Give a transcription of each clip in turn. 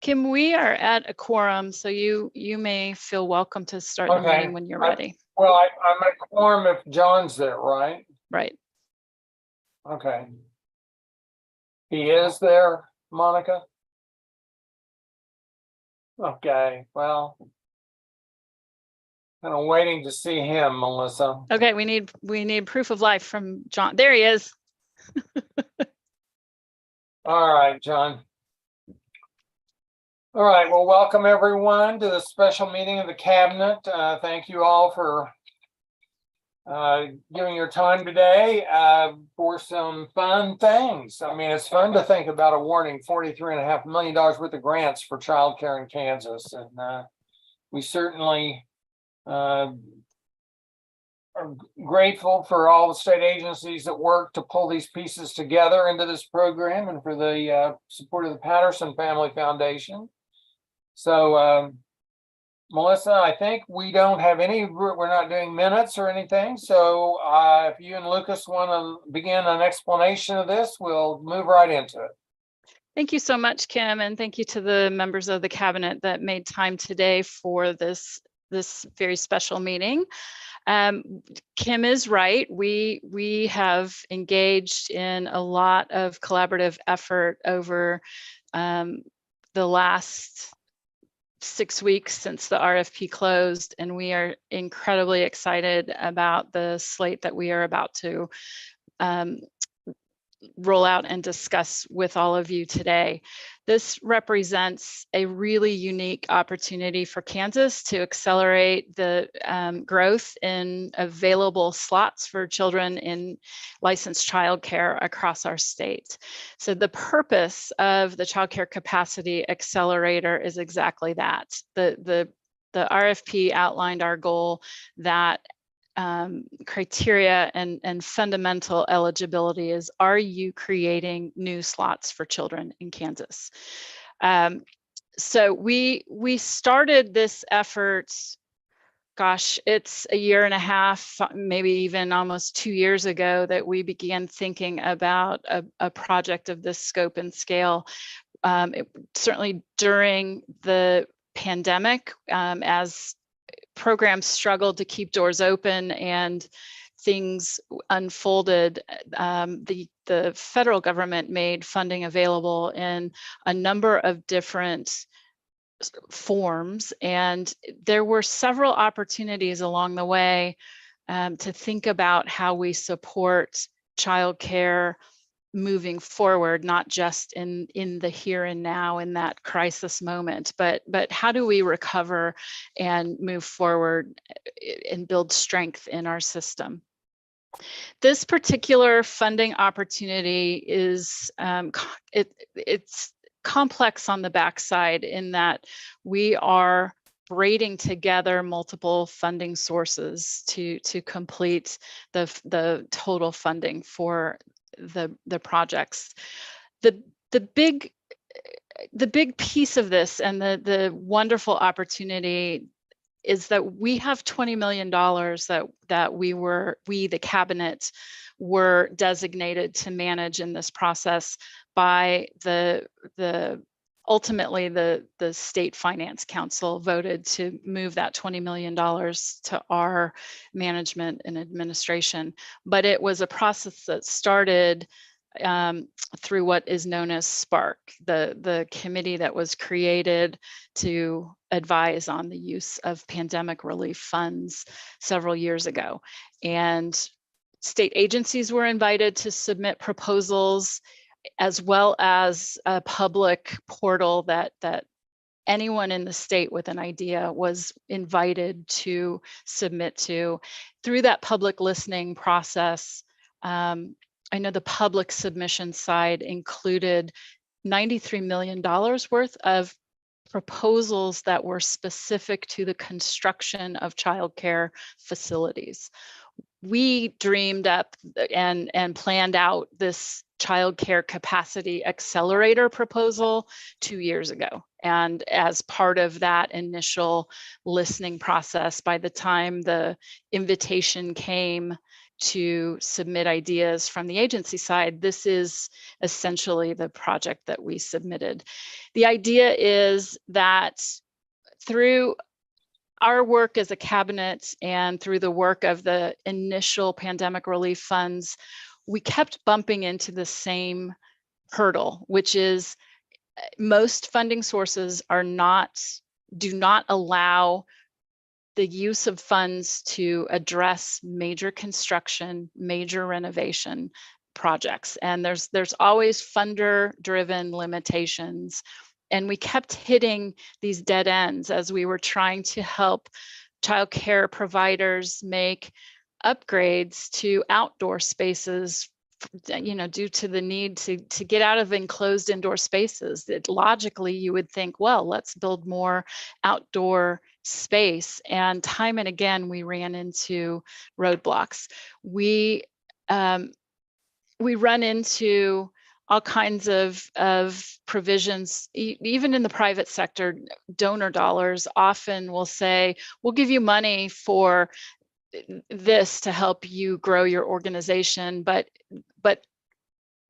Kim, we are at a quorum, so you may feel welcome to start the Okay. meeting when you're ready. I'm at quorum if John's there, right? Right. Okay. He is there, Monica? Okay, well, kind of waiting to see him, Melissa. Okay, we need proof of life from John. There he is. All right, John. All right, well, welcome everyone to the special meeting of the cabinet. Thank you all for giving your time today for some fun things. I mean, it's fun to think about awarding $43.5 million worth of grants for childcare in Kansas. And we certainly are grateful for all the state agencies that work to pull these pieces together into this program and for the support of the Patterson Family Foundation. So, Melissa, I think we don't have we're not doing minutes or anything. So if you and Lucas want to begin an explanation of this, we'll move right into it. Thank you so much, Kim, and thank you to the members of the cabinet that made time today for this very special meeting. Kim is right. We have engaged in a lot of collaborative effort over the last 6 weeks since the RFP closed, and we are incredibly excited about the slate that we are about to roll out and discuss with all of you today. This represents a really unique opportunity for Kansas to accelerate the growth in available slots for children in licensed childcare across our state. So the purpose of the Childcare Capacity Accelerator is exactly that. The RFP outlined our goal that criteria and fundamental eligibility is, are you creating new slots for children in Kansas? So we started this effort, gosh, it's a year and a half, maybe even almost 2 years ago that we began thinking about a project of this scope and scale. Certainly during the pandemic, as programs struggled to keep doors open and things unfolded, the federal government made funding available in a number of different forms, and there were several opportunities along the way to think about how we support childcare moving forward, not just in the here and now in that crisis moment, but how do we recover and move forward and build strength in our system. This particular funding opportunity is it's complex on the backside in that we are braiding together multiple funding sources to complete the total funding for the projects. The big piece of this and the wonderful opportunity is that we have $20 million that we the cabinet were designated to manage in this process by ultimately the State Finance Council voted to move that $20 million to our management and administration. But it was a process that started through what is known as SPARK, the committee that was created to advise on the use of pandemic relief funds several years ago. And state agencies were invited to submit proposals, as well as a public portal that anyone in the state with an idea was invited to submit to. Through that public listening process, I know the public submission side included $93 million worth of proposals that were specific to the construction of childcare facilities. We dreamed up and planned out this childcare capacity accelerator proposal 2 years ago. And as part of that initial listening process, by the time the invitation came to submit ideas from the agency side, this is essentially the project that we submitted. The idea is that through our work as a cabinet and through the work of the initial pandemic relief funds, we kept bumping into the same hurdle, which is most funding sources do not allow the use of funds to address major construction, major renovation projects. And there's always funder-driven limitations. And we kept hitting these dead ends as we were trying to help childcare providers make upgrades to outdoor spaces, due to the need to get out of enclosed indoor spaces. That logically you would think, well, let's build more outdoor space. And time and again, we ran into roadblocks. We run into all kinds of provisions, even in the private sector. Donor dollars often will say, we'll give you money for this to help you grow your organization, but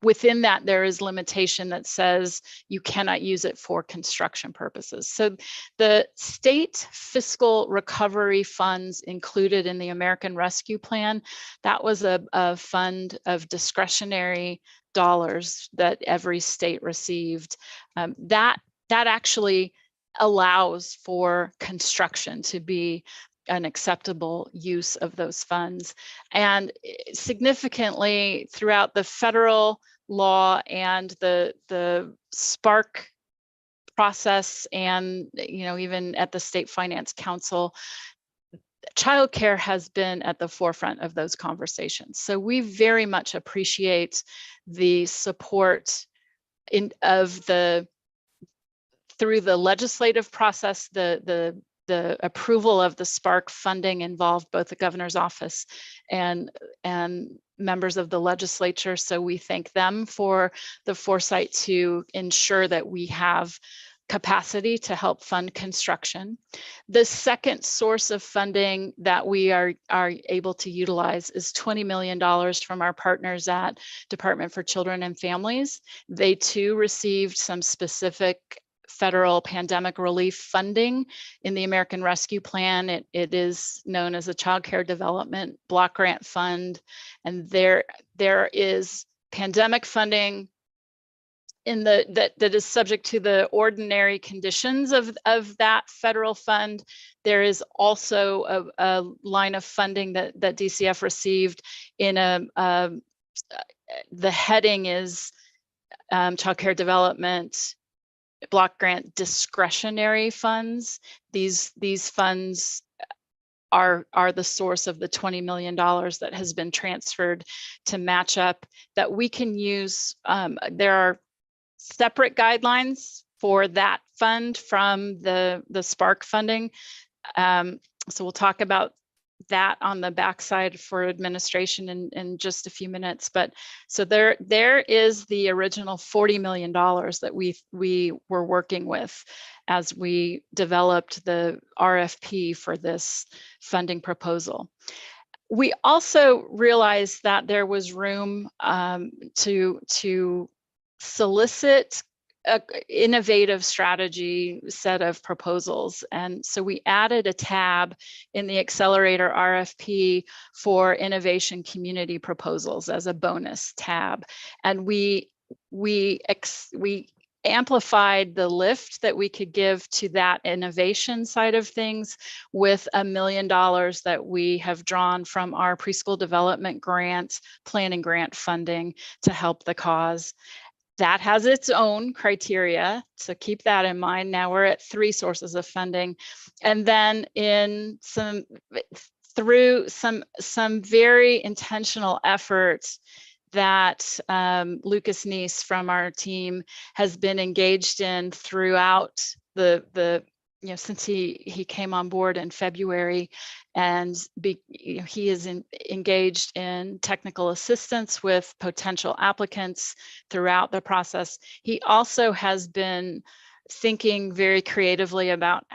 within that there is limitation that says you cannot use it for construction purposes. So the state fiscal recovery funds included in the American Rescue Plan, that was a fund of discretionary dollars that every state received. That actually allows for construction to be an acceptable use of those funds. And significantly throughout the federal law and the Spark process, and even at the State Finance Council, childcare has been at the forefront of those conversations. So we very much appreciate the support through the legislative process. The approval of the Spark funding involved both the governor's office and members of the legislature. So we thank them for the foresight to ensure that we have capacity to help fund construction. The second source of funding that we are able to utilize is $20 million from our partners at Department for Children and Families. They too received some specific federal pandemic relief funding in the American Rescue Plan. It is known as a Child Care Development Block Grant Fund, and there is pandemic funding that is subject to the ordinary conditions of that federal fund. There is also a line of funding that DCF received in the heading is Child Care Development Block Grant discretionary funds. These funds are the source of the $20 million that has been transferred to match up that we can use. There are separate guidelines for that fund from the Spark funding. So we'll talk about that on the backside for administration in just a few minutes. But so there is the original $40 million that we were working with as we developed the RFP for this funding proposal. We also realized that there was room to solicit an innovative strategy set of proposals. And so we added a tab in the Accelerator RFP for innovation community proposals as a bonus tab. And we amplified the lift that we could give to that innovation side of things with $1 million that we have drawn from our preschool development grant, planning grant funding to help the cause. That has its own criteria, so keep that in mind. Now we're at 3 sources of funding. And then through some very intentional efforts that Lucas Neese from our team has been engaged in throughout since he came on board in February, and he is engaged in technical assistance with potential applicants throughout the process. He also has been thinking very creatively about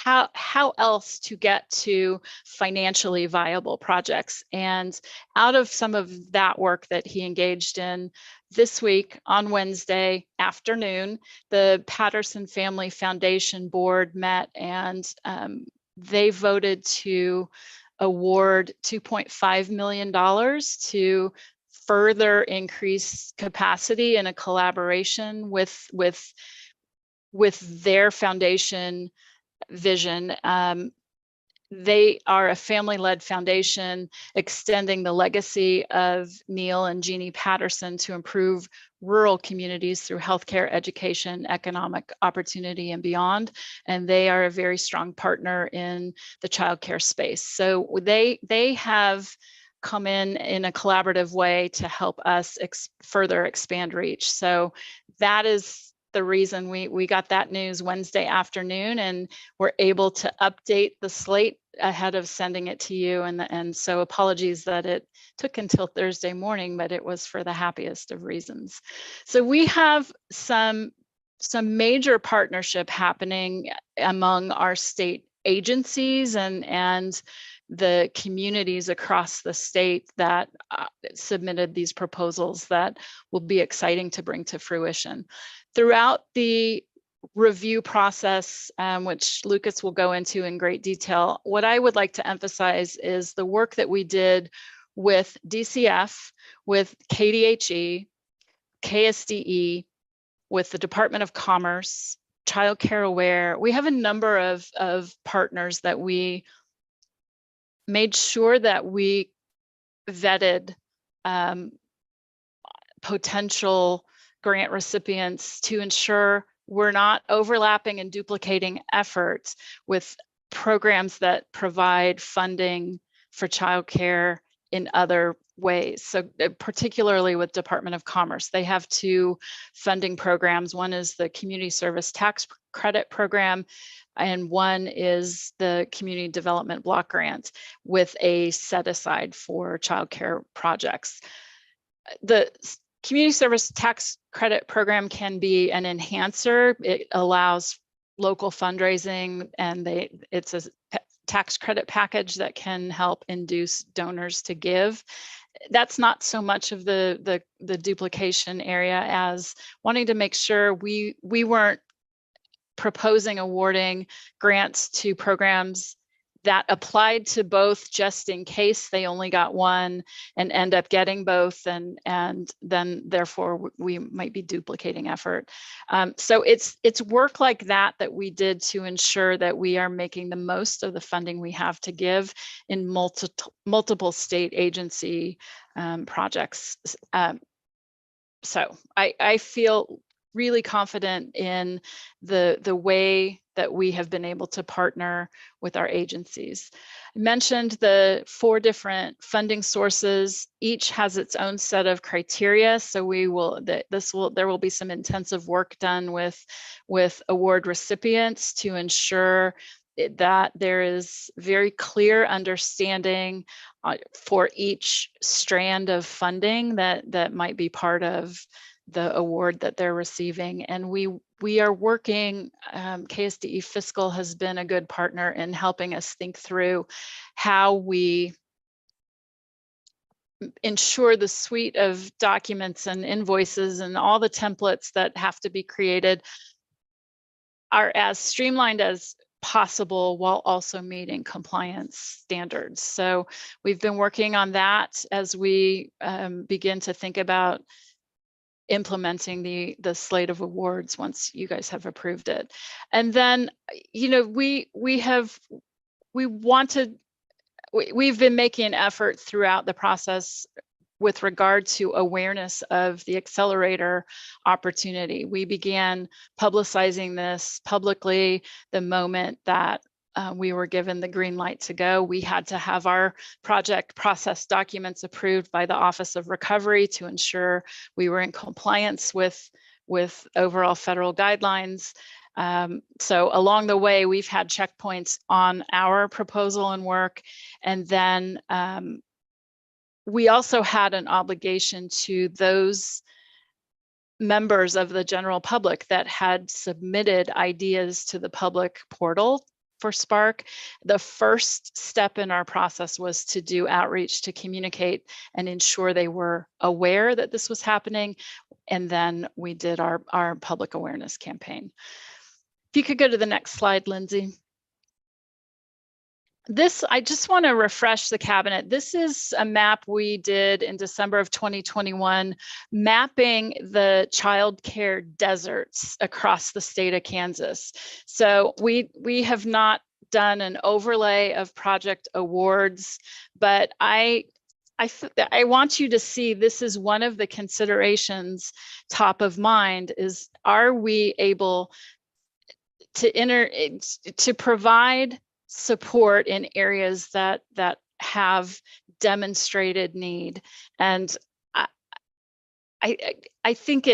how else to get to financially viable projects. And out of some of that work that he engaged in this week on Wednesday afternoon, the Patterson Family Foundation board met, and they voted to award $2.5 million to further increase capacity in a collaboration with their foundation vision. They are a family-led foundation extending the legacy of Neil and Jeannie Patterson to improve rural communities through healthcare, education, economic opportunity, and beyond. And they are a very strong partner in the childcare space. So they have come in a collaborative way to help us further expand reach. So that is the reason we got that news Wednesday afternoon, and we're able to update the slate ahead of sending it to you. And so apologies that it took until Thursday morning, but it was for the happiest of reasons. So we have some major partnership happening among our state agencies and the communities across the state that submitted these proposals that will be exciting to bring to fruition. Throughout the review process, which Lucas will go into in great detail, what I would like to emphasize is the work that we did with DCF, with KDHE, KSDE, with the Department of Commerce, Child Care Aware. We have a number of partners that we made sure that we vetted potential grant recipients to ensure we're not overlapping and duplicating efforts with programs that provide funding for childcare in other ways. So particularly with Department of Commerce, they have two funding programs. One is the Community Service Tax Credit Program, and one is the Community Development Block Grant with a set aside for childcare projects. The Community Service Tax Credit Program can be an enhancer. It allows local fundraising, and it's a tax credit package that can help induce donors to give. That's not so much of the duplication area as wanting to make sure we weren't proposing awarding grants to programs that applied to both just in case they only got one and end up getting both, and then therefore we might be duplicating effort. So it's work like that that we did to ensure that we are making the most of the funding we have to give in multiple state agency projects. So I feel really confident in the way that we have been able to partner with our agencies. I mentioned the 4 different funding sources. Each has its own set of criteria. So there will be some intensive work done with award recipients to ensure that there is very clear understanding for each strand of funding that might be part of the award that they're receiving. And we are working, KSDE Fiscal has been a good partner in helping us think through how we ensure the suite of documents and invoices and all the templates that have to be created are as streamlined as possible while also meeting compliance standards. So we've been working on that as we begin to think about implementing the slate of awards once you guys have approved it. And then, you know, we've been making an effort throughout the process with regard to awareness of the Accelerator opportunity. We began publicizing this publicly the moment that we were given the green light to go. We had to have our project process documents approved by the Office of Recovery to ensure we were in compliance with overall federal guidelines. So along the way, we've had checkpoints on our proposal and work. And then we also had an obligation to those members of the general public that had submitted ideas to the public portal for Spark. The first step in our process was to do outreach to communicate and ensure they were aware that this was happening. And then we did our public awareness campaign. If you could go to the next slide, Lindsay. This, I just want to refresh the cabinet. This is a map we did in December of 2021, mapping the child care deserts across the state of Kansas. So we have not done an overlay of project awards, but I want you to see this is one of the considerations top of mind is, are we able to provide support in areas that have demonstrated need? And I think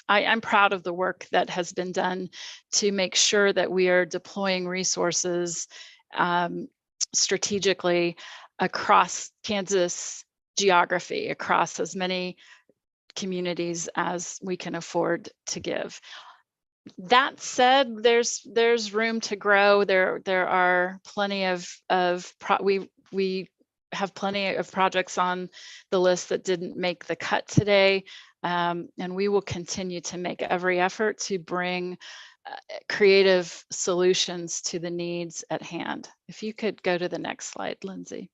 I'm proud of the work that has been done to make sure that we are deploying resources strategically across Kansas geography, across as many communities as we can afford to give. That said, there's room to grow. There are plenty we have plenty of projects on the list that didn't make the cut today, and we will continue to make every effort to bring creative solutions to the needs at hand. If you could go to the next slide, Lindsay.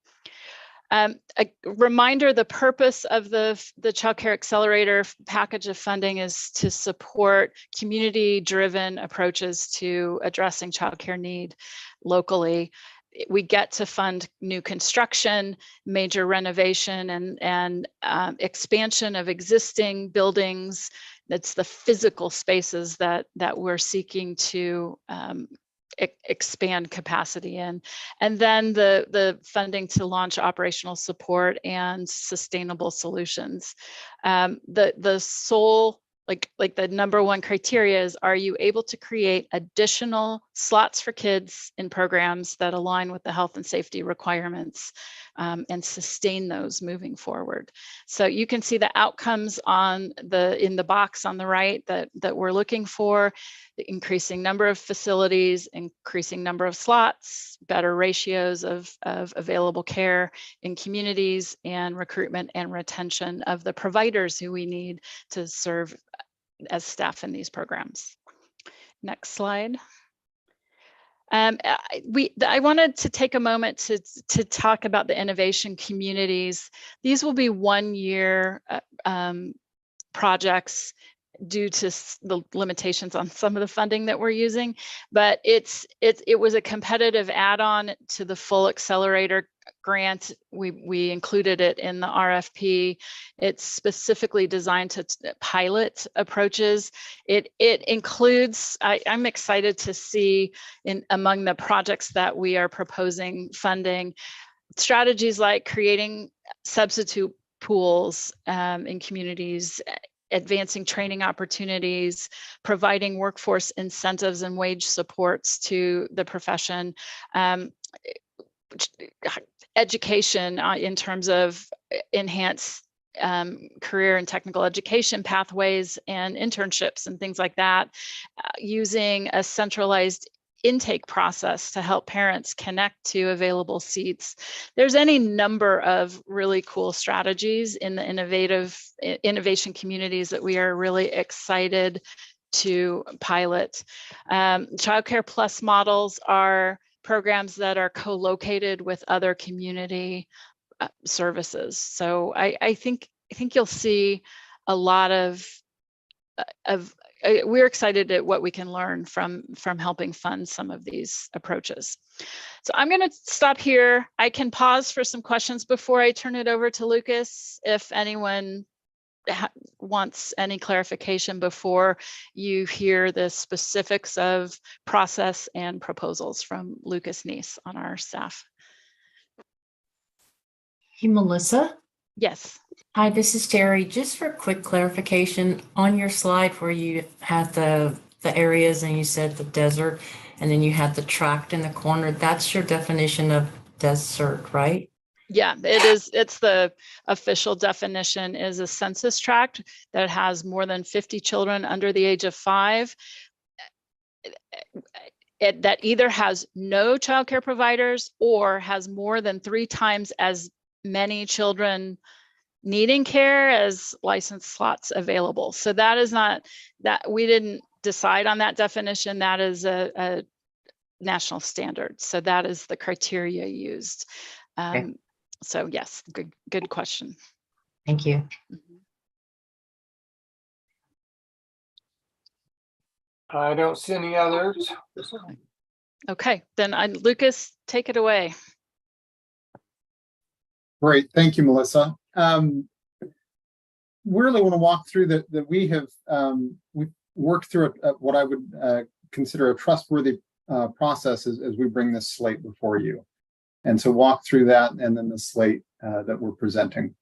A reminder, the purpose of the Child Care Accelerator package of funding is to support community-driven approaches to addressing child care need locally. We get to fund new construction, major renovation, and expansion of existing buildings. That's the physical spaces that we're seeking to expand capacity in, and then the funding to launch operational support and sustainable solutions. The sole, like the number one criteria is, are you able to create additional slots for kids in programs that align with the health and safety requirements, and sustain those moving forward? So you can see the outcomes in the box on the right that we're looking for: the increasing number of facilities, increasing number of slots, better ratios of available care in communities, and recruitment and retention of the providers who we need to serve as staff in these programs. Next slide. I wanted to take a moment to talk about the innovation communities. These will be 1-year projects due to the limitations on some of the funding that we're using, but it was a competitive add-on to the full Accelerator grant. We included it in the RFP. It's specifically designed to pilot approaches. It includes, I'm excited to see among the projects that we are proposing funding, strategies like creating substitute pools in communities, advancing training opportunities, providing workforce incentives and wage supports to the profession, education in terms of enhanced career and technical education pathways and internships and things like that, using a centralized intake process to help parents connect to available seats. There's any number of really cool strategies in the innovation communities that we are really excited to pilot. Child Care Plus models are programs that are co-located with other community services. So I think you'll see a lot of we're excited at what we can learn from helping fund some of these approaches. So I'm going to stop here. I can pause for some questions before I turn it over to Lucas, if anyone wants any clarification before you hear the specifics of process and proposals from Lucas Neese on our staff. Hey, Melissa. Yes. Hi, this is Terry. Just for quick clarification, on your slide where you had the areas and you said the desert, and then you had the tract in the corner, that's your definition of desert, right? Yeah, it is. It's the official definition is a census tract that has more than 50 children under the age of 5. that either has no childcare providers or has more than 3 times as many children needing care as licensed slots available. So that is not, that we didn't decide on that definition. That is a national standard. So that is the criteria used. Okay. So yes, good question. Thank you. I don't see any others. Okay, then Lucas, take it away. Great, thank you, Melissa. We really want to walk through that we have we've worked through what I would consider a trustworthy process as we bring this slate before you, and so walk through that and then the slate that we're presenting.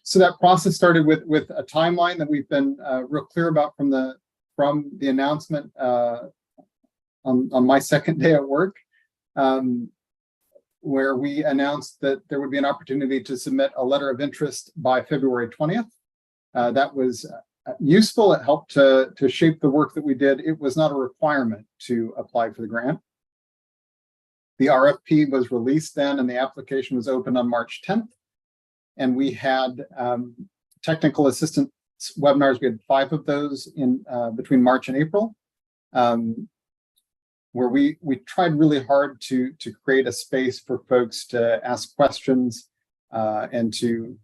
So that process started with a timeline that we've been real clear about from the announcement on my second day at work, where we announced that there would be an opportunity to submit a letter of interest by February 20th. That was useful. It helped to shape the work that we did. It was not a requirement to apply for the grant. The RFP was released then, and the application was open on March 10th. And we had technical assistance webinars. We had 5 of those in between March and April, where we tried really hard to create a space for folks to ask questions and to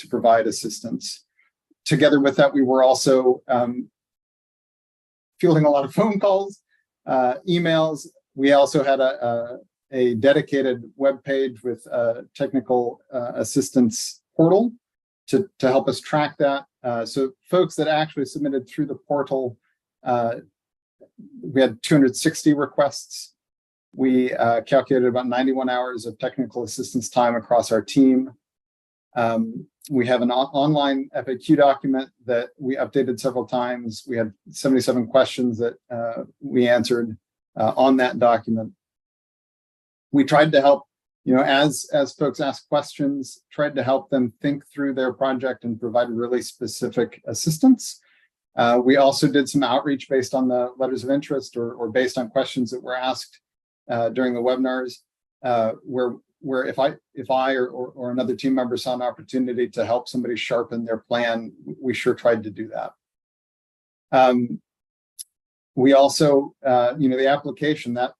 provide assistance. Together with that, we were also fielding a lot of phone calls, emails. We also had a dedicated web page with a technical assistance portal to help us track that. So folks that actually submitted through the portal, we had 260 requests. We calculated about 91 hours of technical assistance time across our team. We have an online FAQ document that we updated several times. We had 77 questions that we answered on that document. We tried to help, as folks ask questions, tried to help them think through their project and provide really specific assistance. We also did some outreach based on the letters of interest or based on questions that were asked during the webinars, where if I or another team member saw an opportunity to help somebody sharpen their plan, we sure tried to do that. We also, the application that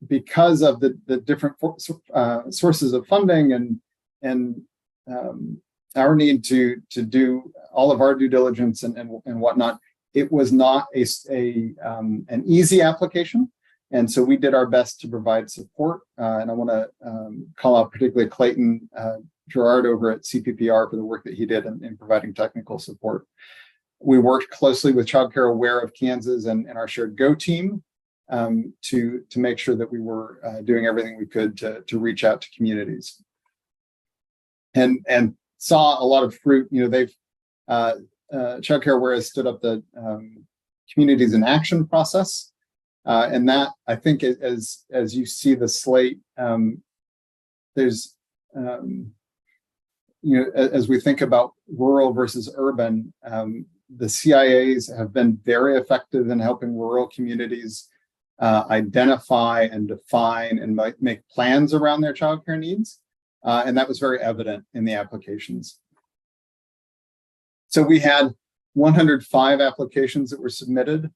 because of the different sources of funding and our need to do all of our due diligence and whatnot, it was not an easy application. And so we did our best to provide support. And I want to call out particularly Clayton Gerard over at CPPR for the work that he did in providing technical support. We worked closely with Child Care Aware of Kansas and our Shared Go team to make sure that we were doing everything we could to reach out to communities. And saw a lot of fruit. They've Child Care Aware has stood up the Communities in Action process, and that, I think, as you see the slate, there's as we think about rural versus urban, the CIAs have been very effective in helping rural communities identify and define and make plans around their childcare needs. And that was very evident in the applications. So we had 105 applications that were submitted.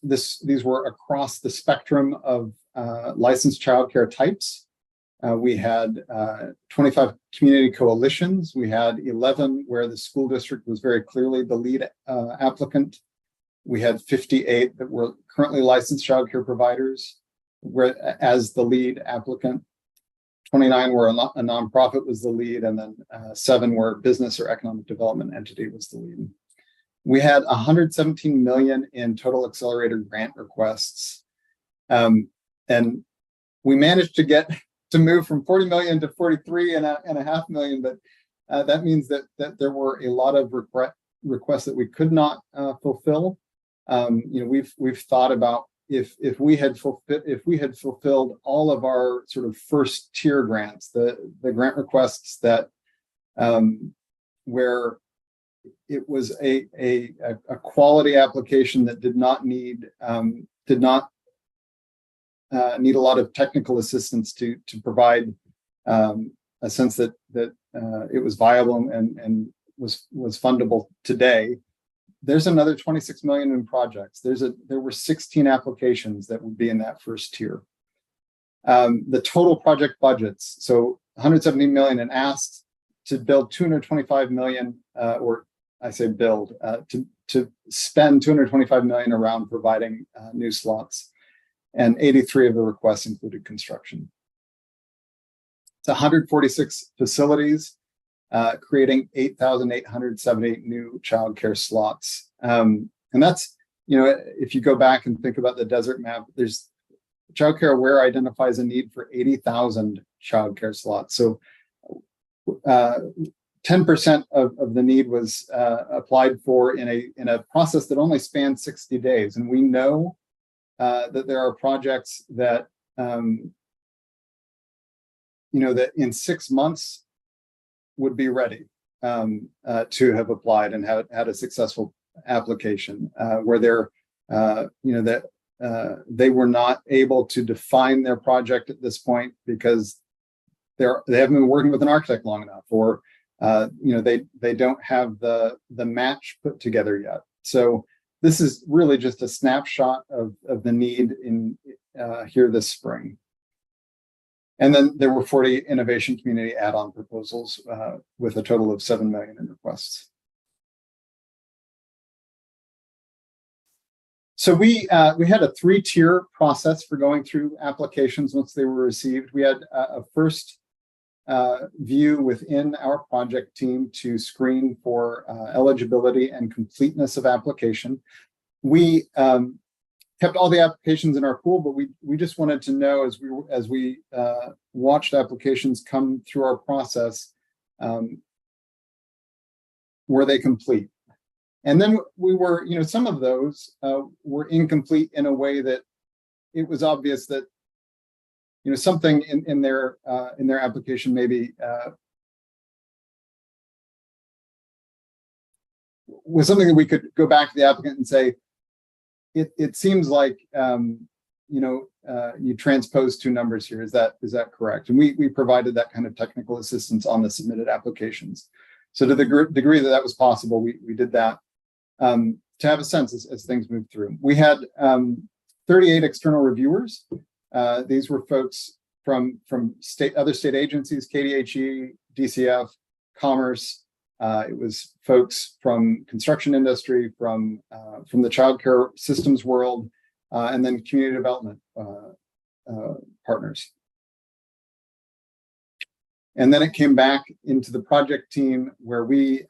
These were across the spectrum of licensed childcare types. We had 25 community coalitions. We had 11 where the school district was very clearly the lead applicant. We had 58 that were currently licensed childcare providers as the lead applicant. 29 were a nonprofit was the lead, and then 7 were business or economic development entity was the lead. We had 117 million in total Accelerator grant requests. And we managed to move from 40 million to 43.5 million, but that means that there were a lot of requests that we could not fulfill. We've thought about if we had fulfilled all of our sort of first tier grants, the grant requests that where it was a quality application that did not need need a lot of technical assistance to provide a sense that it was viable and was fundable today. There's another 26 million in projects. There were 16 applications that would be in that first tier. The total project budgets, so 170 million in asks to build 225 million, or I say build, to spend 225 million around providing new slots, and 83 of the requests included construction. It's 146 facilities, creating 8,878 new childcare slots. And that's, if you go back and think about the desert map, there's Childcare Aware identifies a need for 80,000 childcare slots. So 10% of the need was applied for in a process that only spanned 60 days. And we know that there are projects that, that in 6 months would be ready to have applied and had a successful application, where they're, they were not able to define their project at this point because they haven't been working with an architect long enough, or they don't have the match put together yet. So this is really just a snapshot of the need in here this spring. And then there were 40 innovation community add-on proposals with a total of 7 million in requests. So we had a 3-tier process for going through applications once they were received. We had a first view within our project team to screen for eligibility and completeness of application. We kept all the applications in our pool, but we just wanted to know as we watched applications come through our process, were they complete? And then we were, some of those were incomplete in a way that it was obvious that, something in their application maybe was something that we could go back to the applicant and say, it seems like you transposed 2 numbers here. Is that correct? And we provided that kind of technical assistance on the submitted applications. So to the degree that was possible, we did that to have a sense as things moved through. We had 38 external reviewers. These were folks from other state agencies, KDHE, DCF, Commerce. It was folks from construction industry, from the childcare systems world, and then community development partners. And then it came back into the project team where we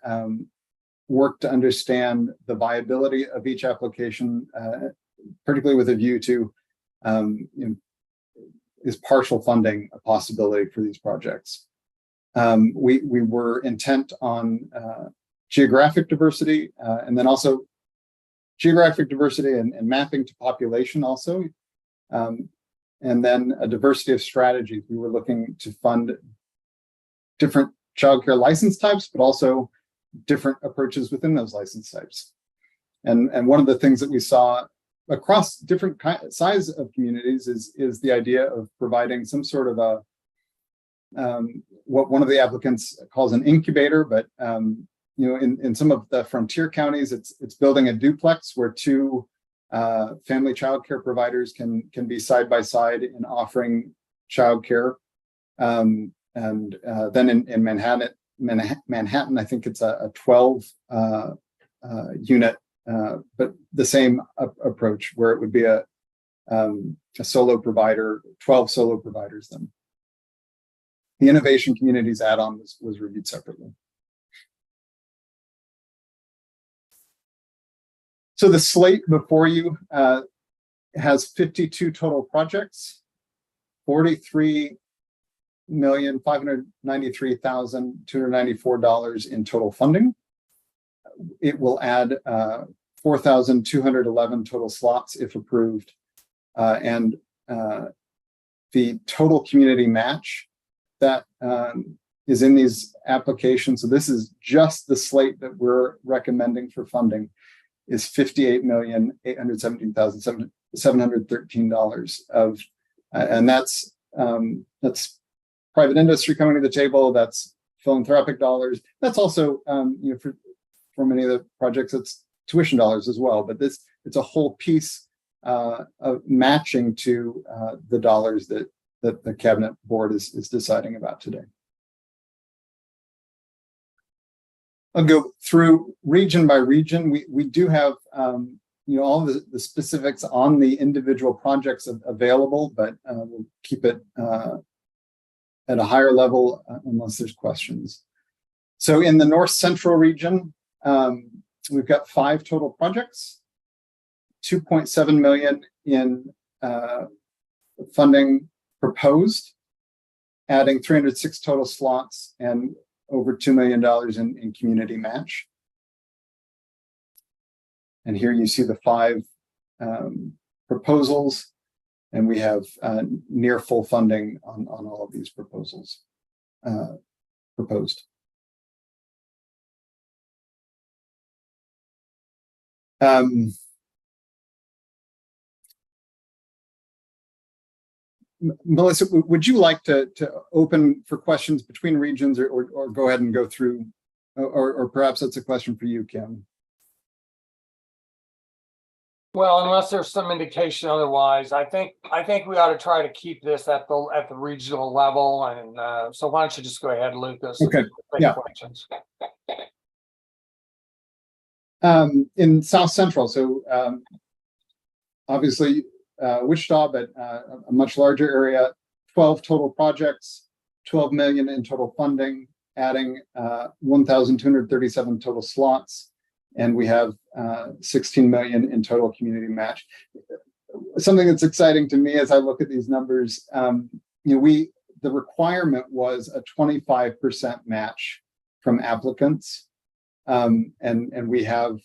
worked to understand the viability of each application, particularly with a view to is partial funding a possibility for these projects. We were intent on geographic diversity, and then also geographic diversity and mapping to population also, and then a diversity of strategies. We were looking to fund different childcare license types, but also different approaches within those license types. And one of the things that we saw across different size of communities is the idea of providing some sort of a what one of the applicants calls an incubator, but in some of the frontier counties, it's building a duplex where 2 family childcare providers can be side by side in offering childcare. And then in Manhattan, I think it's a 12 unit, but the same approach where it would be a solo provider, 12 solo providers then. The innovation communities add-on was reviewed separately. So the slate before you has 52 total projects, $43,593,294 in total funding. It will add 4,211 total slots if approved, and the total community match that is in these applications. So this is just the slate that we're recommending for funding is $58,817,713 of, and that's private industry coming to the table. That's philanthropic dollars. That's also, for many of the projects, it's tuition dollars as well. But it's a whole piece of matching to the dollars that the cabinet board is deciding about today. I'll go through region by region. We do have all the specifics on the individual projects available, but we'll keep it at a higher level unless there's questions. So in the North Central region, we've got 5 total projects, 2.7 million in funding proposed, adding 306 total slots and over $2 million in community match. And here you see the 5 proposals, and we have near full funding on all of these proposals proposed. Melissa, would you like to open for questions between regions, or go ahead and go through, or perhaps that's a question for you, Kim? Well, unless there's some indication otherwise, I think we ought to try to keep this at the regional level, and so why don't you just go ahead, Lucas? Okay. Yeah. Questions. In South Central, so obviously Wichita, but a much larger area, 12 total projects, 12 million in total funding, adding 1,237 total slots, and we have 16 million in total community match. Something that's exciting to me as I look at these numbers, the requirement was a 25% match from applicants, and we have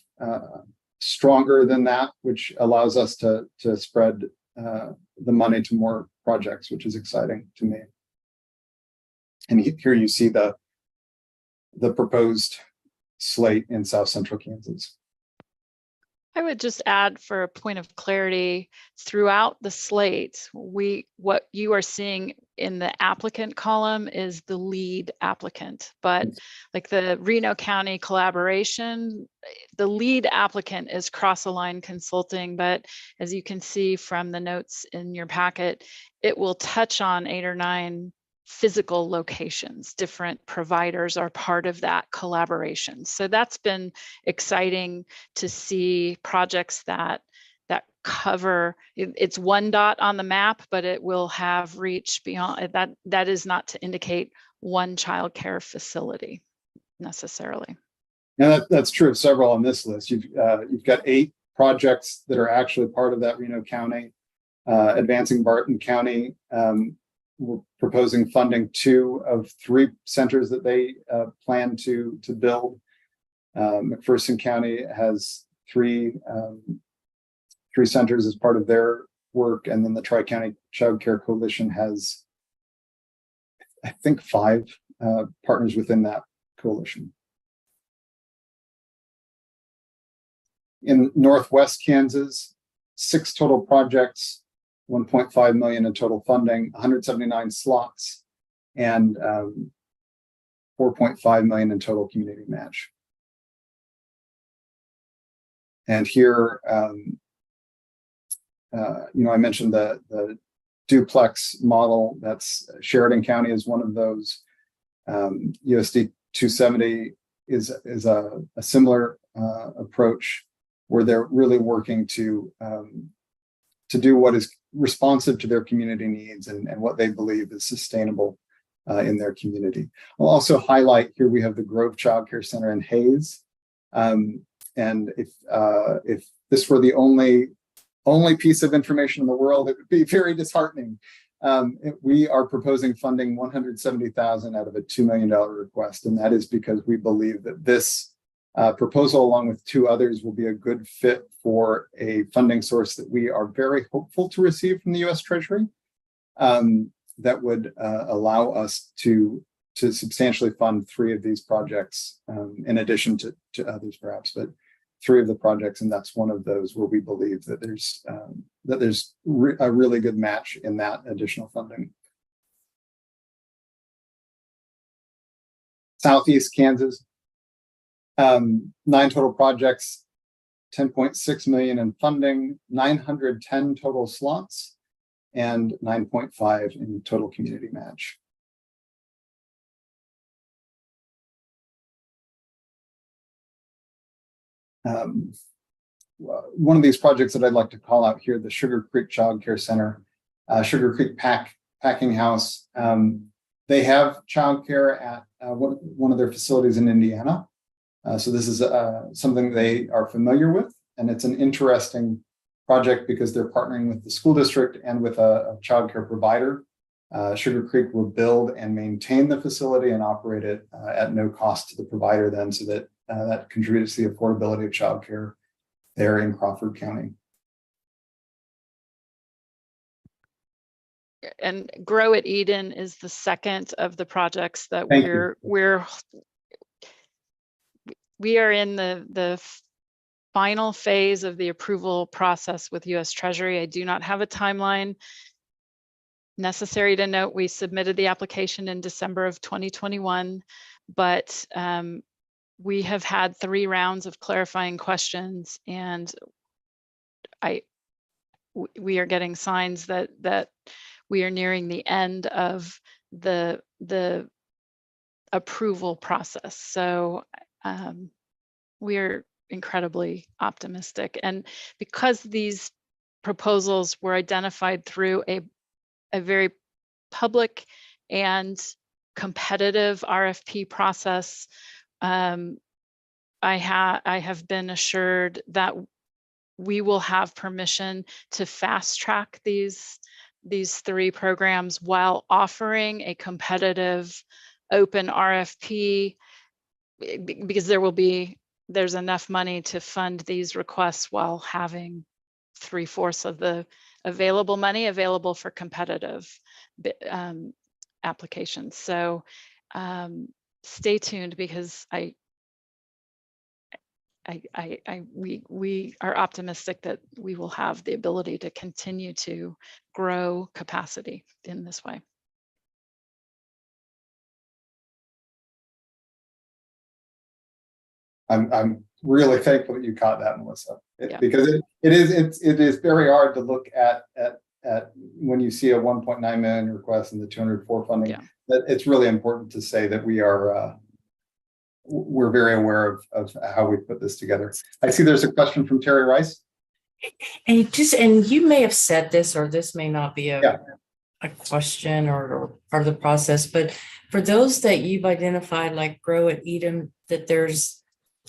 stronger than that, which allows us to spread the money to more projects, which is exciting to me. And here you see the proposed slate in South Central Kansas. I would just add, for a point of clarity, throughout the slate, what you are seeing in the applicant column is the lead applicant, but like the Reno County collaboration, the lead applicant is Cross-Align Consulting, but as you can see from the notes in your packet, it will touch on 8 or 9 physical locations. Different providers are part of that collaboration. So that's been exciting to see projects that cover, it's one dot on the map, but it will have reach beyond that. That is not to indicate one child care facility necessarily. Yeah, that's true of several on this list. You've got 8 projects that are actually part of that Reno County, advancing Barton County. We're proposing funding 2 of 3 centers that they plan to build. McPherson County has 3 centers as part of their work, and then the Tri-County Child Care Coalition has, I think, 5 partners within that coalition. In Northwest Kansas, 6 total projects, 1.5 million in total funding, 179 slots, and 4.5 million in total community match. And here, I mentioned the duplex model. That's Sheridan County is one of those. USD 270 is a similar approach, where they're really working to do what is responsive to their community needs and what they believe is sustainable in their community. I'll also highlight here we have the Grove Child Care Center in Hayes, and if this were the only piece of information in the world, it would be very disheartening. We are proposing funding $170,000 out of a $2 million request, and that is because we believe that this proposal, along with 2 others, will be a good fit for a funding source that we are very hopeful to receive from the U.S. Treasury, that would allow us to to substantially fund 3 of these projects, in addition to others perhaps, but 3 of the projects, and that's one of those where we believe that there's a really good match in that additional funding. Southeast Kansas, 9 total projects, 10.6 million in funding, 910 total slots, and 9.5 in total community match. One of these projects that I'd like to call out here, the Sugar Creek Child Care Center, Sugar Creek Packing House. They have childcare at one of their facilities in Indiana. So this is something they are familiar with, and it's an interesting project because they're partnering with the school district and with a childcare provider. Sugar Creek will build and maintain the facility and operate it at no cost to the provider then, so that that contributes to the affordability of childcare there in Crawford County. And Grow at Eden is the second of the projects that Thank we are in the final phase of the approval process with US Treasury. I do not have a timeline. Necessary to note, we submitted the application in December of 2021, but we have had 3 rounds of clarifying questions, and we are getting signs that we are nearing the end of the approval process. So we are incredibly optimistic, and because these proposals were identified through a very public and competitive RFP process, I have been assured that we will have permission to fast track these 3 programs while offering a competitive open RFP, because there's enough money to fund these requests while having 3/4 of the available money available for competitive applications. So stay tuned, because we are optimistic that we will have the ability to continue to grow capacity in this way. I'm really thankful that you caught that, Melissa, Yeah. because it is very hard to look at when you see a 1.9 million request and the 204 funding. Yeah. That it's really important to say that we're very aware of how we put this together. I see there's a question from Terry Rice. And you may have said this, or this may not be a question or part of the process, but for those that you've identified, like Grow at Eden, that there's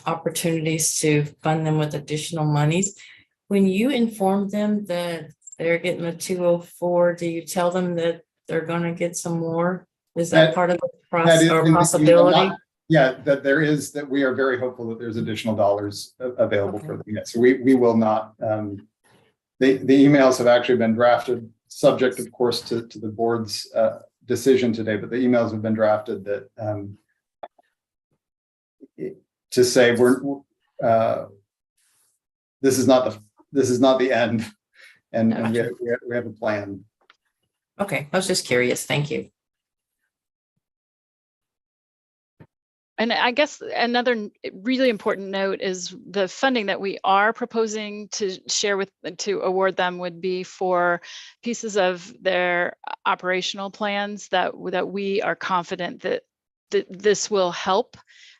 opportunities to fund them with additional monies. When you inform them that they're getting a 204, do you tell them that they're going to get some more? Is that part of the process or possibility? That we are very hopeful that there's additional dollars available for them. Yes, so we will not. The emails have actually been drafted, subject, of course, to the board's decision today. But the emails have been drafted that to say this is not the end, and we have a plan. Okay, I was just curious. Thank you. And I guess another really important note is the funding that we are proposing to award them would be for pieces of their operational plans that we are confident that this will help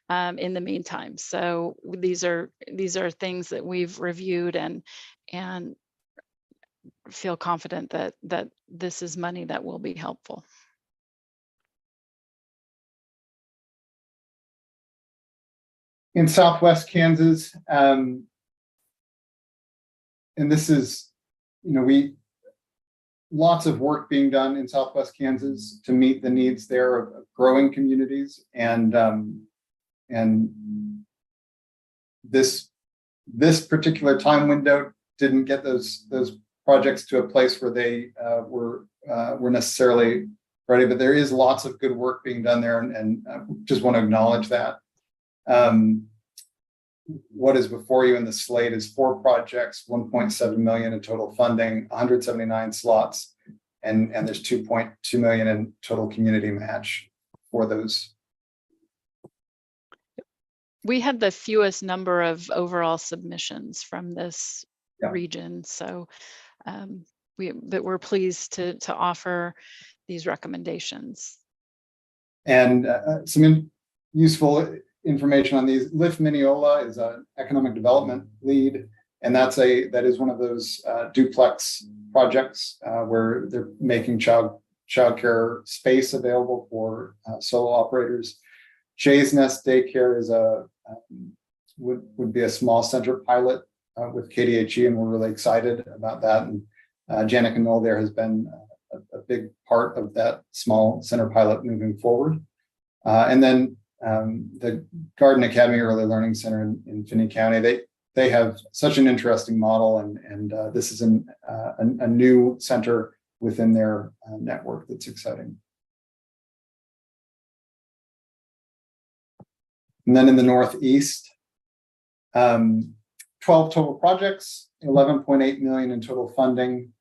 in the meantime. So these are things that we've reviewed and feel confident that this is money that will be helpful. In Southwest Kansas, and this is, lots of work being done in Southwest Kansas to meet the needs there of growing communities, and this particular time window didn't get those projects to a place where they were necessarily Friday, but there is lots of good work being done there, and just want to acknowledge that. What is before you in the slate is 4 projects, 1.7 million in total funding, 179 slots, and there's 2.2 million in total community match for those. We had the fewest number of overall submissions from this region, so we're pleased to offer these recommendations. And some useful information on these. Lift Mineola is an economic development lead, and that is one of those duplex projects where they're making childcare space available for solo operators. Jay's Nest Daycare is would be a small center pilot with KDHE, and we're really excited about that. And Janet Knoll there has been a big part of that small center pilot moving forward. And then the Garden Academy Early Learning Center in Finney County, they have such an interesting model, and this is a new center within their network that's exciting. And then in the Northeast, 12 total projects, 11.8 million in total funding,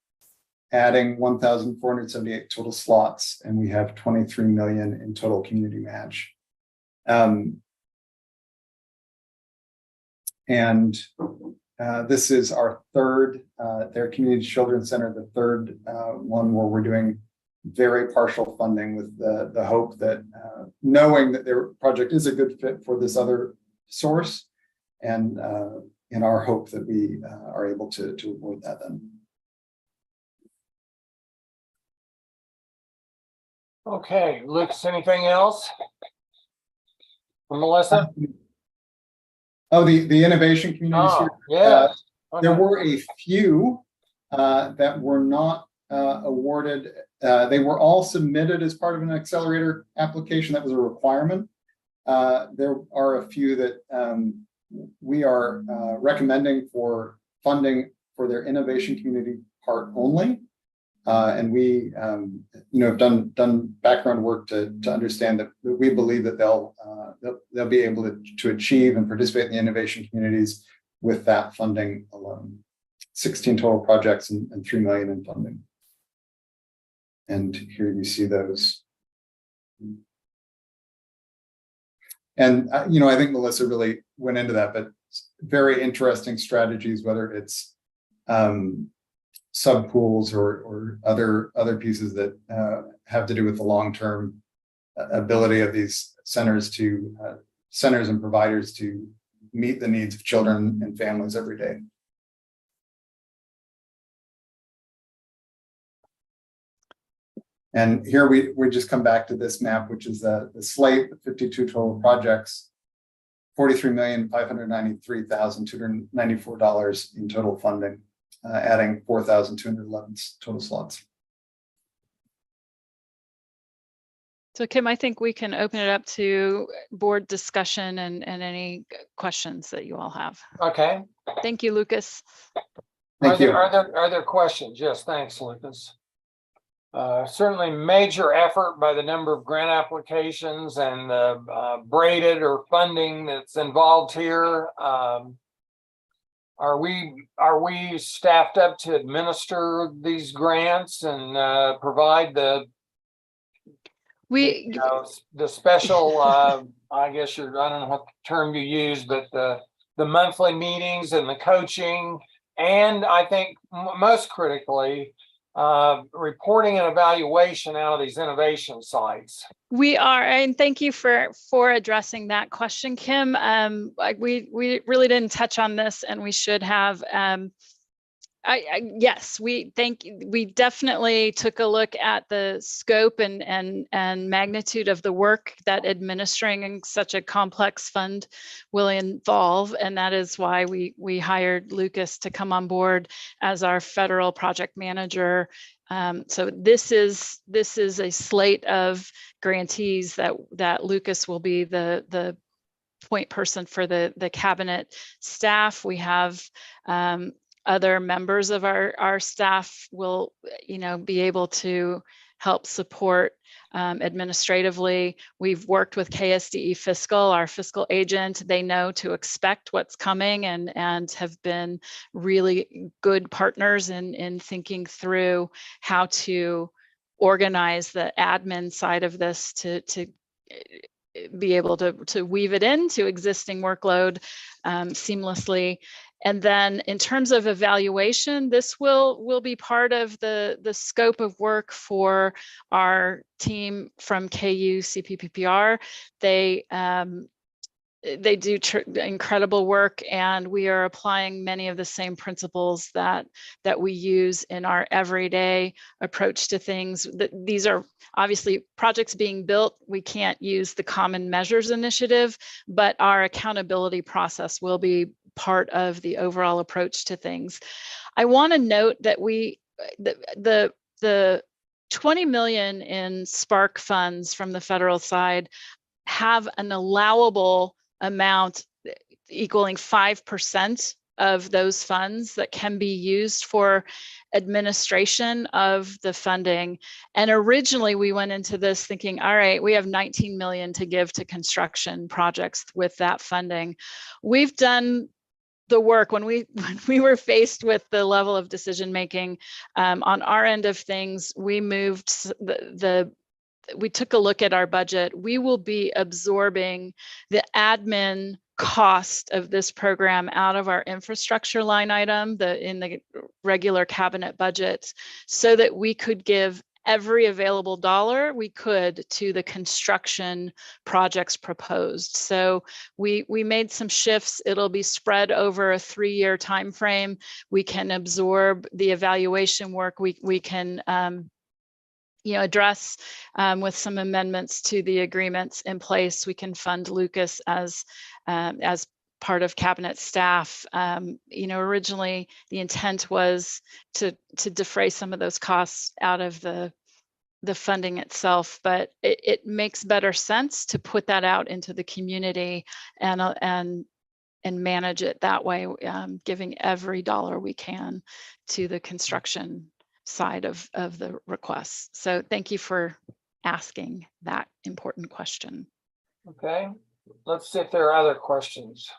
adding 1,478 total slots, and we have 23 million in total community match. This is our third, their Community Children's Center, the third one where we're doing very partial funding with the hope that knowing that their project is a good fit for this other source, and in our hope that we are able to avoid that then. Okay, Lucas, anything else from Melissa? Oh, the innovation community. Yeah. There were a few that were not awarded. They were all submitted as part of an Accelerator application. That was a requirement. There are a few that we are recommending for funding for their innovation community part only. And we have done background work to understand that we believe that they'll be able to achieve and participate in the innovation communities with that funding alone. 16 total projects and 3 million in funding. And here you see those. And I think Melissa really went into that, but very interesting strategies, whether it's subpools or other pieces that have to do with the long-term ability of these centers and providers to meet the needs of children and families every day. And here we just come back to this map, which is the slate, 52 total projects, $43,593,294 in total funding, adding 4,211 total slots. So Kim, I think we can open it up to board discussion and any questions that you all have. Okay. Thank you, Lucas. Thank you. Are there questions? Yes, thanks, Lucas. Certainly major effort by the number of grant applications and braided or funding that's involved here. Are we staffed up to administer these grants and provide the special I guess I don't know what term you use, but the monthly meetings and the coaching, and I think most critically reporting and evaluation out of these innovation sites? We are, and thank you for addressing that question, Kim. We really didn't touch on this, and we should have. Yes, we definitely took a look at the scope and magnitude of the work that administering such a complex fund will involve, and that is why we hired Lucas to come on board as our federal project manager. So this is a slate of grantees that Lucas will be the point person for the cabinet staff. We have other members of our staff will be able to help support administratively. We've worked with KSDE Fiscal, our fiscal agent. They know to expect what's coming and have been really good partners in thinking through how to organize the admin side of this to be able to weave it into existing workload seamlessly. And then in terms of evaluation, this will be part of the scope of work for our team from KU CPPPR. They do incredible work, and we are applying many of the same principles that we use in our everyday approach to things. These are obviously projects being built. We can't use the Common Measures Initiative, but our accountability process will be part of the overall approach to things. I want to note that the 20 million in Spark funds from the federal side have an allowable amount equaling 5% of those funds that can be used for administration of the funding. And originally we went into this thinking, all right, we have 19 million to give to construction projects with that funding. We've done the work when we were faced with the level of decision making on our end of things. We moved we took a look at our budget. We will be absorbing the admin cost of this program out of our infrastructure line item in the regular cabinet budget, so that we could give every available dollar we could to the construction projects proposed. So we made some shifts. It'll be spread over a 3-year time frame. We can absorb the evaluation work. We can address with some amendments to the agreements in place. We can fund Lucas as part of cabinet staff. Originally the intent was to defray some of those costs out of the funding itself, but it makes better sense to put that out into the community and manage it that way, giving every dollar we can to the construction side of the requests. So thank you for asking that important question. Okay, let's see if there are other questions.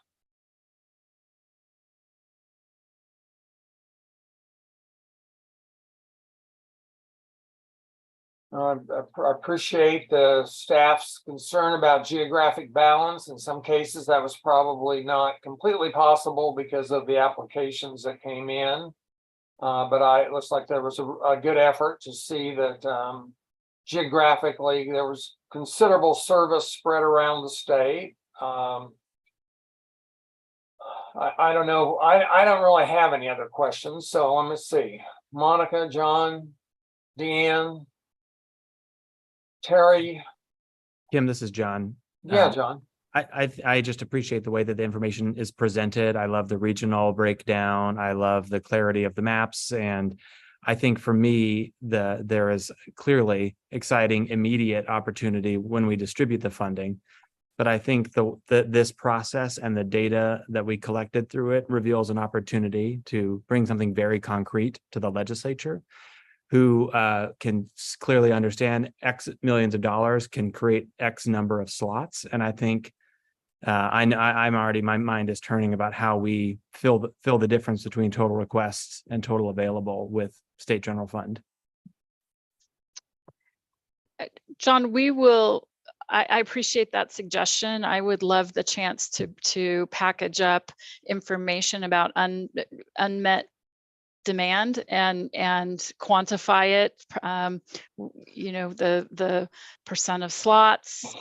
I appreciate the staff's concern about geographic balance. In some cases, that was probably not completely possible because of the applications that came in. But it looks like there was a good effort to see that geographically there was considerable service spread around the state. I don't know. I don't really have any other questions. So let me see. Monica, John, Deanne, Terry. Kim, this is John. Yeah, John. I just appreciate the way that the information is presented. I love the regional breakdown. I love the clarity of the maps. And I think for me, there is clearly exciting immediate opportunity when we distribute the funding. But I think this process and the data that we collected through it reveals an opportunity to bring something very concrete to the legislature, who can clearly understand X millions of dollars can create X number of slots. And I think I'm already, my mind is turning about how we fill the difference between total requests and total available with state general fund. John, I appreciate that suggestion. I would love the chance to package up information about unmet demand and quantify it. The percent of slots,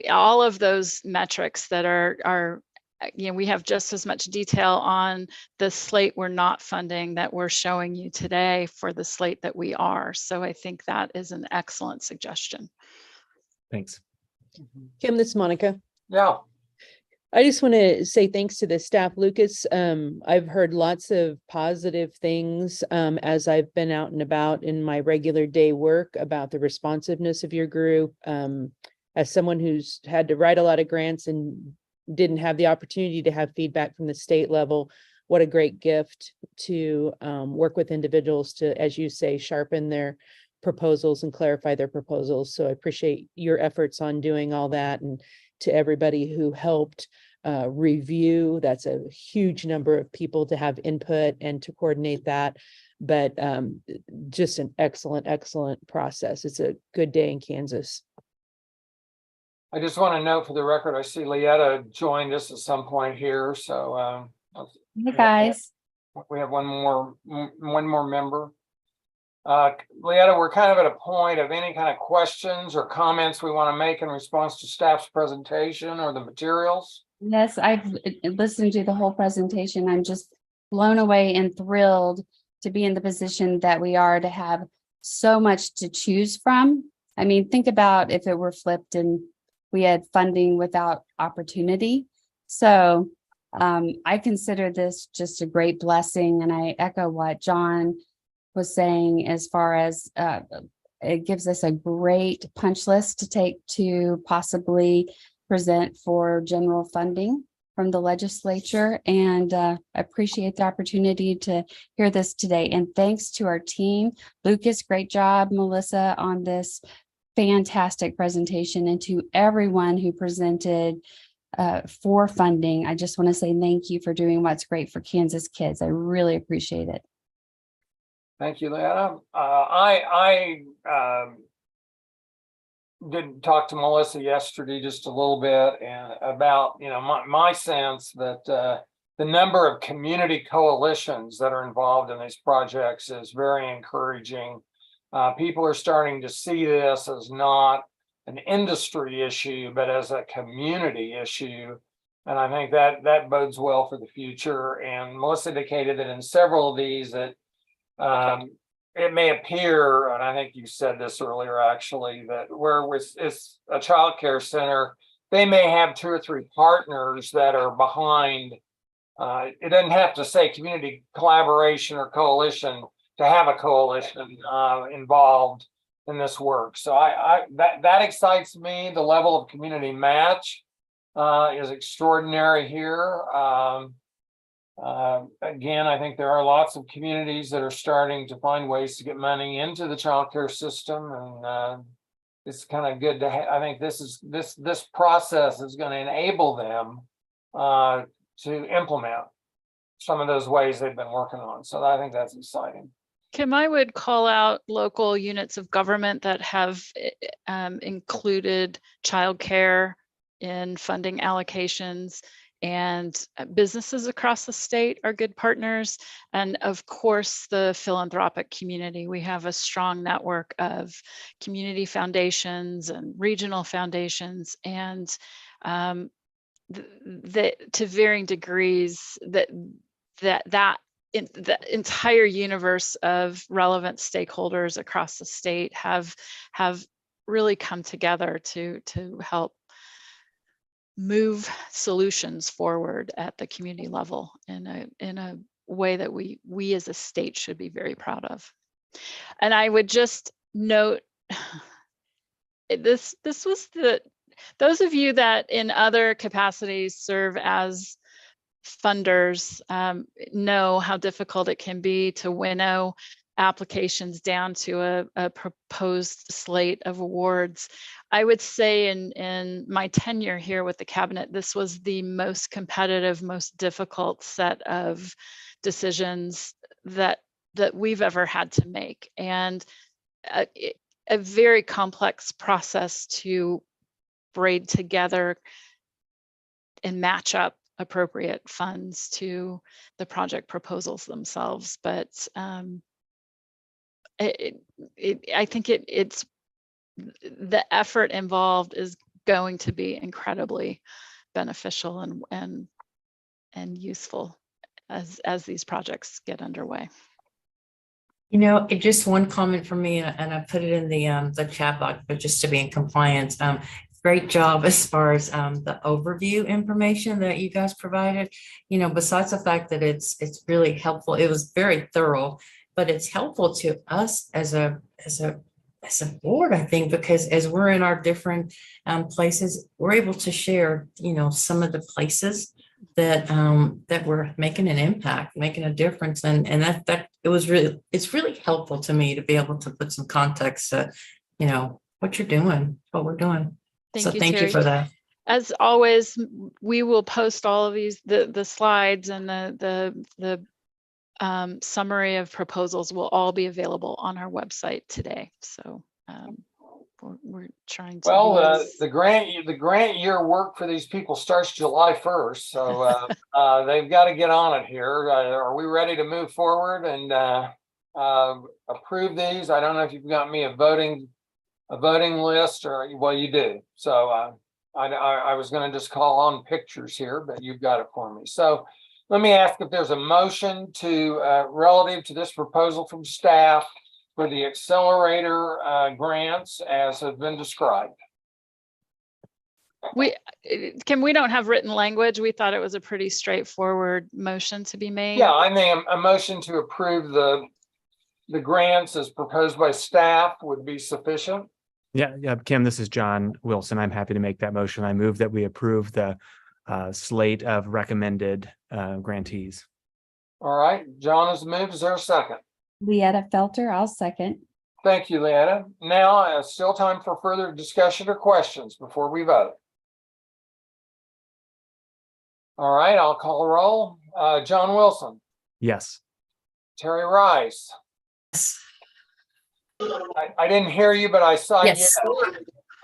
all of those metrics that are we have just as much detail on the slate we're not funding that we're showing you today for the slate that we are. So I think that is an excellent suggestion. Thanks. Kim, this is Monica. Yeah. I just want to say thanks to the staff, Lucas. I've heard lots of positive things as I've been out and about in my regular day work about the responsiveness of your group. As someone who's had to write a lot of grants and didn't have the opportunity to have feedback from the state level, what a great gift to work with individuals to, as you say, sharpen their proposals and clarify their proposals. So I appreciate your efforts on doing all that, and to everybody who helped review. That's a huge number of people to have input and to coordinate that. But just an excellent process. It's a good day in Kansas. I just want to note for the record, I see Leetta joined us at some point here, so Hey guys. we have one more member. Leetta, we're kind of at a point of any kind of questions or comments we want to make in response to staff's presentation or the materials. Yes, I've listened to the whole presentation. I'm just blown away and thrilled to be in the position that we are, to have so much to choose from. I mean, think about if it were flipped and we had funding without opportunity. So I consider this just a great blessing, and I echo what John was saying as far as it gives us a great punch list to take to possibly present for general funding from the legislature, and appreciate the opportunity to hear this today. And thanks to our team, Lucas, great job, Melissa, on this fantastic presentation, and to everyone who presented for funding. I just want to say thank you for doing what's great for Kansas kids. I really appreciate it. Thank you, Leanna. I did talk to Melissa yesterday just a little bit, and about, you know, my sense that the number of community coalitions that are involved in these projects is very encouraging. People are starting to see this as not an industry issue, but as a community issue. And I think that bodes well for the future. And Melissa indicated that in several of these that it may appear, and I think you said this earlier actually, that where it's a child care center, they may have 2 or 3 partners that are behind. It doesn't have to say community collaboration or coalition to have a coalition involved in this work. So that excites me. The level of community match is extraordinary here. Again, I think there are lots of communities that are starting to find ways to get money into the child care system, and it's kind of good to I think this process is going to enable them to implement some of those ways they've been working on. So I think that's exciting. Kim, I would call out local units of government that have included childcare in funding allocations, and businesses across the state are good partners. And of course, the philanthropic community. We have a strong network of community foundations and regional foundations, and to varying degrees, that in the entire universe of relevant stakeholders across the state have really come together to help move solutions forward at the community level in a way that we as a state should be very proud of. And I would just note this was those of you that in other capacities serve as funders know how difficult it can be to winnow applications down to a proposed slate of awards. I would say in my tenure here with the cabinet, this was the most competitive, most difficult set of decisions that we've ever had to make, and a very complex process to braid together and match up appropriate funds to the project proposals themselves. But I think it's the effort involved is going to be incredibly beneficial and useful as these projects get underway. You know, just one comment from me, and I put it in the chat box, but just to be in compliance. Great job as far as the overview information that you guys provided. You know, besides the fact that it's really helpful, it was very thorough, but it's helpful to us as a board, I think, because as we're in our different places, we're able to share, you know, some of the places that that we're making an impact, making a difference, and that it's really helpful to me to be able to put some context to, you know, what you're doing, what we're doing. Thank So you, thank you Terry. for that. As always, we will post all of these, the slides and the summary of proposals will all be available on our website today. So we're trying to. Well, the grant year work for these people starts July 1st, so they've got to get on it here. Are we ready to move forward and approve these? I don't know if you've got me a voting list, or well, you do. So I was going to just call on pictures here, but you've got it for me. So let me ask if there's a motion to relative to this proposal from staff for the Accelerator grants as have been described. We don't have written language. We thought it was a pretty straightforward motion to be made. Yeah, I mean, a motion to approve the grants as proposed by staff would be sufficient. Yeah, Kim, this is John Wilson. I'm happy to make that motion. I move that we approve the slate of recommended grantees. All right, John has moved. Is there a second? Leetta Felter, I'll second. Thank you, Leanna. Now, still time for further discussion or questions before we vote. All right, I'll call the roll. John Wilson. Yes. Terry Rice. Yes. I didn't hear you, but I saw Yes. yes.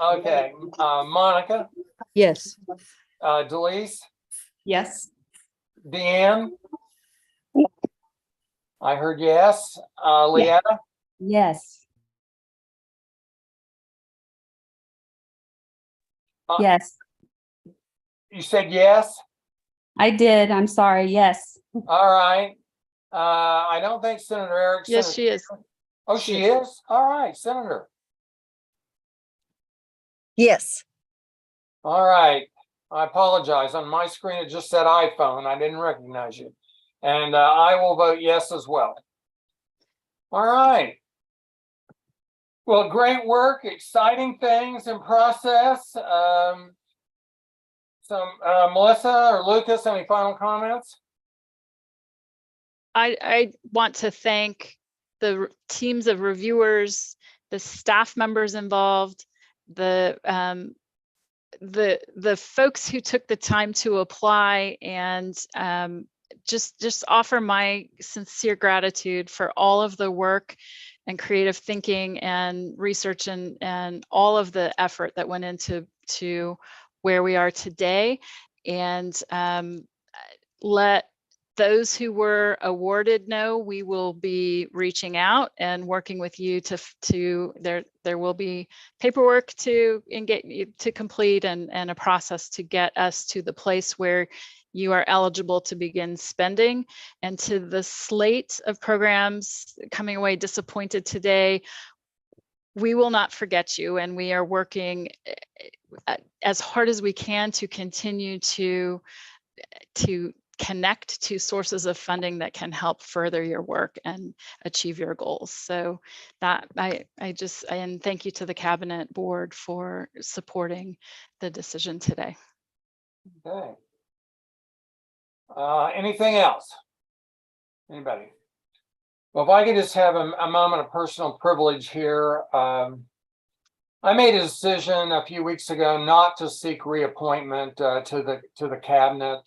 Okay, Monica. Yes. Delise. Yes. Deanne. I heard yes. Leanna. Yes. Yes. You said yes? I did. I'm sorry. Yes. All right. I don't think Senator Erickson. Yes, she is. Oh, she is? All right, Senator. Yes. All right. I apologize. On my screen, it just said iPhone. I didn't recognize you. And I will vote yes as well. All right. Well, great work, exciting things in process. Melissa or Lucas, any final comments? I want to thank the teams of reviewers, the staff members involved, the folks who took the time to apply, and just offer my sincere gratitude for all of the work and creative thinking and research and all of the effort that went into where we are today. And let those who were awarded know we will be reaching out and working with you to there will be paperwork to complete and a process to get us to the place where you are eligible to begin spending. And to the slate of programs coming away disappointed today, we will not forget you, and we are working as hard as we can to continue to connect to sources of funding that can help further your work and achieve your goals. So that and thank you to the Cabinet Board for supporting the decision today. Okay. Anything else? Anybody? Well, if I could just have a moment of personal privilege here. I made a decision a few weeks ago not to seek reappointment to the cabinet.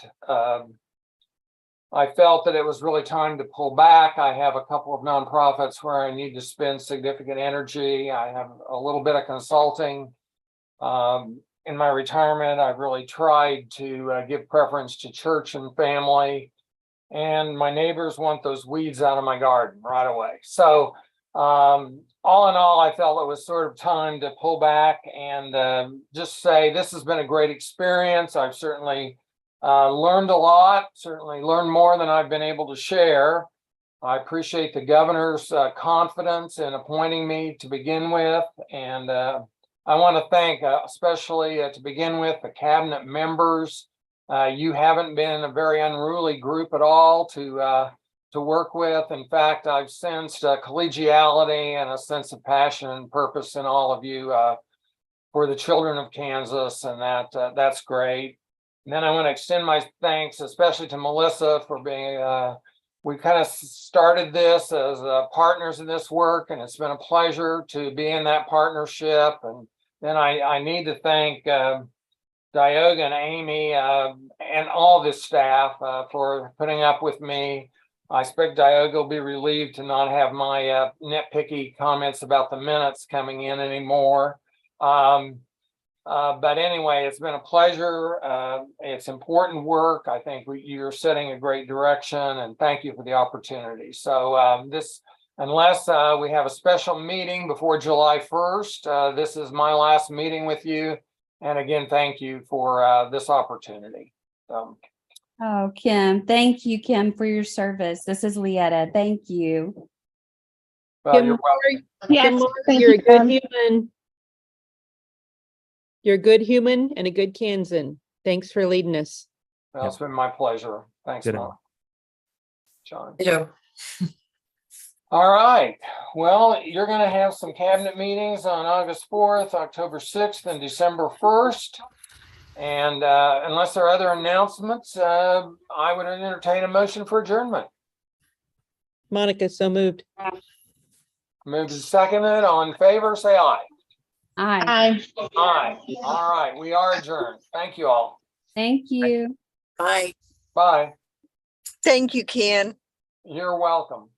I felt that it was really time to pull back. I have a couple of nonprofits where I need to spend significant energy. I have a little bit of consulting. In my retirement, I've really tried to give preference to church and family. And my neighbors want those weeds out of my garden right away. So all in all, I felt it was sort of time to pull back and just say this has been a great experience. I've certainly learned a lot, certainly learned more than I've been able to share. I appreciate the governor's confidence in appointing me to begin with. And I want to thank especially to begin with the cabinet members. You haven't been a very unruly group at all to work with. In fact, I've sensed collegiality and a sense of passion and purpose in all of you for the children of Kansas, and that's great. And then I want to extend my thanks, especially to Melissa for being, we kind of started this as partners in this work, and it's been a pleasure to be in that partnership. And then I need to thank Dioga and Amy and all the staff for putting up with me. I expect Dioga will be relieved to not have my nitpicky comments about the minutes coming in anymore. But anyway, it's been a pleasure. It's important work. I think you're setting a great direction, and thank you for the opportunity. So unless we have a special meeting before July 1st, this is my last meeting with you. And again, thank you for this opportunity. Oh, Kim, thank you, Kim, for your service. This is Leetta. Thank you. Well, Kim you're welcome. Kim Moore, you're a good human. You're a good human and a good Kansan. Thanks for leading us. Well, it's been my pleasure. Thanks, Good. Mom. John. Yeah. All right. Well, you're going to have some cabinet meetings on August 4th, October 6th, and December 1st. And unless there are other announcements, I would entertain a motion for adjournment. Monica, so moved. Moved and seconded. All in favor, say aye. Aye. Aye. All right. We are adjourned. Thank you all. Thank you. Bye. Bye. Thank you, Ken. You're welcome.